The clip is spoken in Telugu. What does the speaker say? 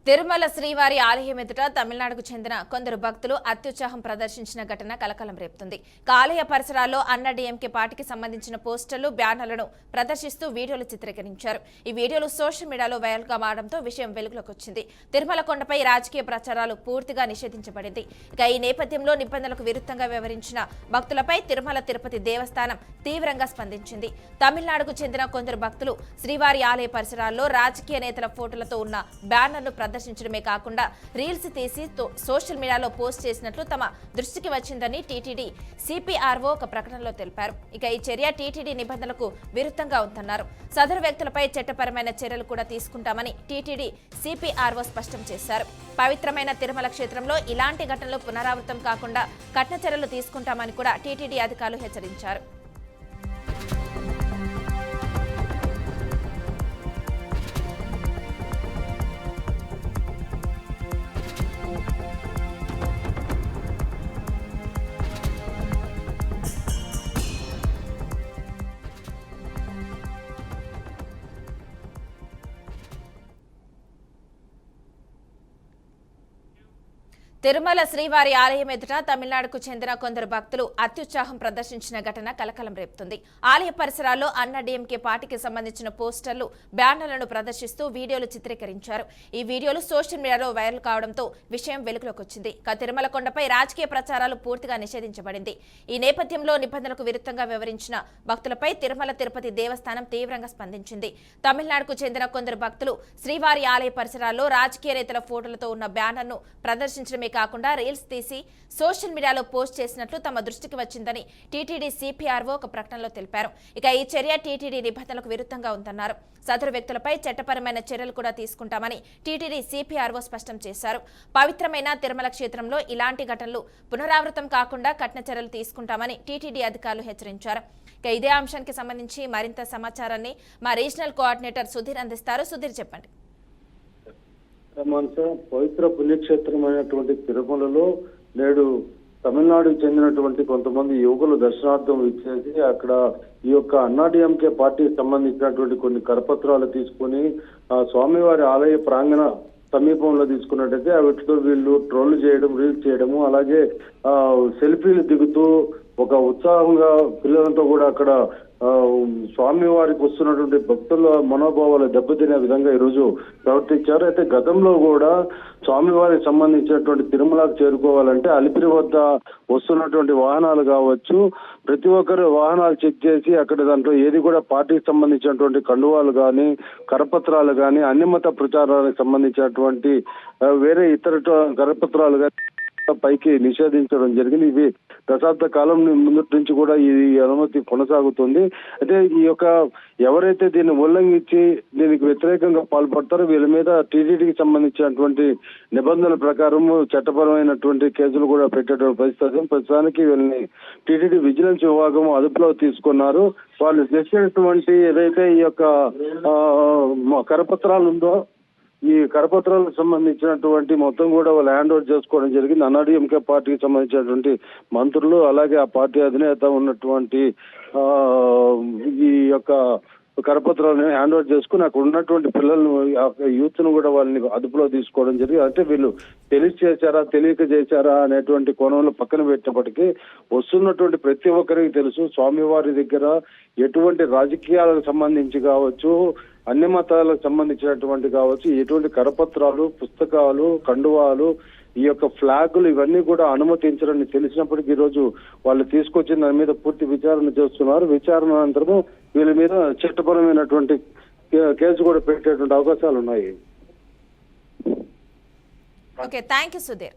తిరుమల శ్రీవారి ఆలయం ఎదుట తమిళనాడుకు చెందిన కొందరు భక్తులు అత్యుత్సాహం ప్రదర్శించిన ఘటన కలకలం రేపుతుంది. ఆలయ పరిసరాల్లో అన్నాడీఎంకే పార్టీకి సంబంధించిన పోస్టర్లు, బ్యానర్లను ప్రదర్శిస్తూ వీడియోలు చిత్రీకరించారు. ఈ వీడియోలు సోషల్ మీడియాలో వైరల్ గా మారడంతో విషయం వెలుగులోకి వచ్చింది. తిరుమల కొండపై రాజకీయ ప్రచారాలు పూర్తిగా నిషేధించబడింది. ఇక ఈ నేపథ్యంలో నిబంధనలకు విరుద్ధంగా వ్యవహరించిన భక్తులపై తిరుమల తిరుపతి దేవస్థానం తీవ్రంగా స్పందించింది. తమిళనాడుకు చెందిన కొందరు భక్తులు శ్రీవారి ఆలయ పరిసరాల్లో రాజకీయ నేతల ఫోటోలతో ఉన్న బ్యానర్ను ప్రదర్శించడమే కాకుండా రీల్స్ తీసి సోషల్ మీడియాలో పోస్ట్ చేసినట్లు తమ దృష్టికి వచ్చిందని టీటీడీ సిపిఆర్ఓ ఒక ప్రకటనలో తెలిపారు. ఇక ఈ చర్య టీటీడీ నిబంధనలకు విరుద్ధంగా ఉందన్నారు. సదరు వ్యక్తులపై చట్టపరమైన చర్యలు కూడా తీసుకుంటామని టీటీడీ సిపిఆర్ఓ స్పష్టం చేశారు. పవిత్రమైన తిరుమల క్షేత్రంలో ఇలాంటి ఘటనలు పునరావృతం కాకుండా కఠిన చర్యలు తీసుకుంటామని కూడా టీటీడీ అధికారులు హెచ్చరించారు. తిరుమల శ్రీవారి ఆలయం ఎదుట తమిళనాడుకు చెందిన కొందరు భక్తులు అత్యుత్సాహం ప్రదర్శించిన ఘటన కలకలం రేపుతుంది. ఆలయ పరిసరాల్లో అన్నాడీఎంకే పార్టీకి సంబంధించిన పోస్టర్లు, బ్యానర్లను ప్రదర్శిస్తూ వీడియోలు చిత్రీకరించారు. ఈ వీడియోలు సోషల్ మీడియాలో వైరల్ కావడంతో విషయం వెలుగులోకి వచ్చింది. తిరుమల కొండపై రాజకీయ ప్రచారాలు పూర్తిగా నిషేధించబడింది. ఈ నేపథ్యంలో నిబంధనలకు విరుద్ధంగా వ్యవహరించిన భక్తులపై తిరుమల తిరుపతి దేవస్థానం తీవ్రంగా స్పందించింది. తమిళనాడుకు చెందిన కొందరు భక్తులు శ్రీవారి ఆలయ పరిసరాల్లో రాజకీయ నేతల ఫోటోలతో ఉన్న బ్యానర్ను ప్రదర్శించడమే కాకుండా రీల్స్ తీసి సోషల్ మీడియాలో పోస్ట్ చేసినట్లు తమ దృష్టికి వచ్చిందని టీటీడీ సిపిఆర్ఓ ఒక ప్రకటనలో తెలిపారు. ఇక ఈ చర్య టీటీడీ నిబంధనలకు విరుద్ధంగా ఉందన్నారు. సదరు వ్యక్తులపై చట్టపరమైన చర్యలు కూడా తీసుకుంటామని టీటీడీ సిపిఆర్ఓ స్పష్టం చేశారు. పవిత్రమైన తిరుమల క్షేత్రంలో ఇలాంటి ఘటనలు పునరావృతం కాకుండా కఠిన చర్యలు తీసుకుంటామని టీటీడీ అధికారులు హెచ్చరించారు. ఇక ఇదే అంశానికి సంబంధించి మరింత సమాచారాన్ని మా రీజనల్ కోఆర్డినేటర్ సుధీర్ అందిస్తారు. సుధీర్, చెప్పండి. పవిత్ర పుణ్యక్షేత్రమైనటువంటి తిరుమలలో నేడు తమిళనాడుకు చెందినటువంటి కొంతమంది యువకులు దర్శనార్థం ఇచ్చేసి అక్కడ ఈ యొక్క అన్నాడీఎంకే పార్టీకి సంబంధించినటువంటి కొన్ని కరపత్రాలు తీసుకొని ఆ స్వామివారి ఆలయ ప్రాంగణ సమీపంలో తీసుకున్నట్టయితే వీటితో వీళ్ళు ట్రోల్ చేయడం, రీల్స్ చేయడము, అలాగే సెల్ఫీలు దిగుతూ ఒక ఉత్సాహంగా పిల్లలతో కూడా అక్కడ స్వామివారికి వస్తున్నటువంటి భక్తుల మనోభావాలు దెబ్బతినే విధంగా ఈరోజు ప్రవర్తించారు. అయితే గతంలో కూడా స్వామివారికి సంబంధించినటువంటి తిరుమలకు చేరుకోవాలంటే అలిపిరి వద్ద వస్తున్నటువంటి వాహనాలు కావచ్చు, ప్రతి ఒక్కరు వాహనాలు చెక్ చేసి అక్కడ దాంట్లో ఏది కూడా పార్టీకి సంబంధించినటువంటి కండువాలు కానీ, కరపత్రాలు కానీ, అన్ని మత ప్రచారాలకు సంబంధించినటువంటి వేరే ఇతర కరపత్రాలు కానీ పైకి నిషేధించడం జరిగింది. ఇవి దశాబ్ద కాలం ముందు నుంచి కూడా ఈ అనుమతి కొనసాగుతుంది. అయితే ఈ యొక్క ఎవరైతే దీన్ని ఉల్లంఘించి దీనికి వ్యతిరేకంగా పాల్పడతారో వీళ్ళ మీద టీటీడీకి సంబంధించినటువంటి నిబంధనల ప్రకారం చట్టపరమైనటువంటి కేసులు కూడా పెట్టేటువంటి పరిస్థితి. ప్రస్తుతానికి వీళ్ళని టీటీడీ విజిలెన్స్ విభాగం అదుపులో తీసుకున్నారు. వాళ్ళు చేసినటువంటి ఏదైతే ఈ యొక్క కరపత్రాలు ఉందో ఈ కరపత్రాలకు సంబంధించినటువంటి మొత్తం కూడా వాళ్ళు హ్యాండ్ ఓవర్ చేసుకోవడం జరిగింది. అన్నాడీఎంకే పార్టీకి సంబంధించినటువంటి మంత్రులు, అలాగే ఆ పార్టీ అధినేత ఉన్నటువంటి ఈ యొక్క కరపత్రాలను హ్యాండ్ ఓవర్ చేసుకుని అక్కడ ఉన్నటువంటి పిల్లలను, యూత్ ను కూడా వాళ్ళని అదుపులో తీసుకోవడం జరిగింది. అంటే వీళ్ళు తెలిసి చేశారా, తెలియక చేశారా అనేటువంటి కోణంలో పక్కన పెట్టినప్పటికీ వస్తున్నటువంటి ప్రతి ఒక్కరికి తెలుసు స్వామివారి దగ్గర ఎటువంటి రాజకీయాలకు సంబంధించి కావచ్చు, అన్ని మతాలకు సంబంధించినటువంటి కావచ్చు, ఎటువంటి కరపత్రాలు, పుస్తకాలు, కండువాలు, ఈ యొక్క ఫ్లాగులు ఇవన్నీ కూడా అనుమతించరని తెలిసినప్పటికీ ఈరోజు వాళ్ళు తీసుకొచ్చిన దాని మీద పూర్తి విచారణ చేస్తున్నారు. విచారణ అనంతరము వీళ్ళ మీద చట్టపరమైనటువంటి కేసు కూడా పెట్టేటువంటి అవకాశాలు ఉన్నాయి. Okay, thank you Sudheer.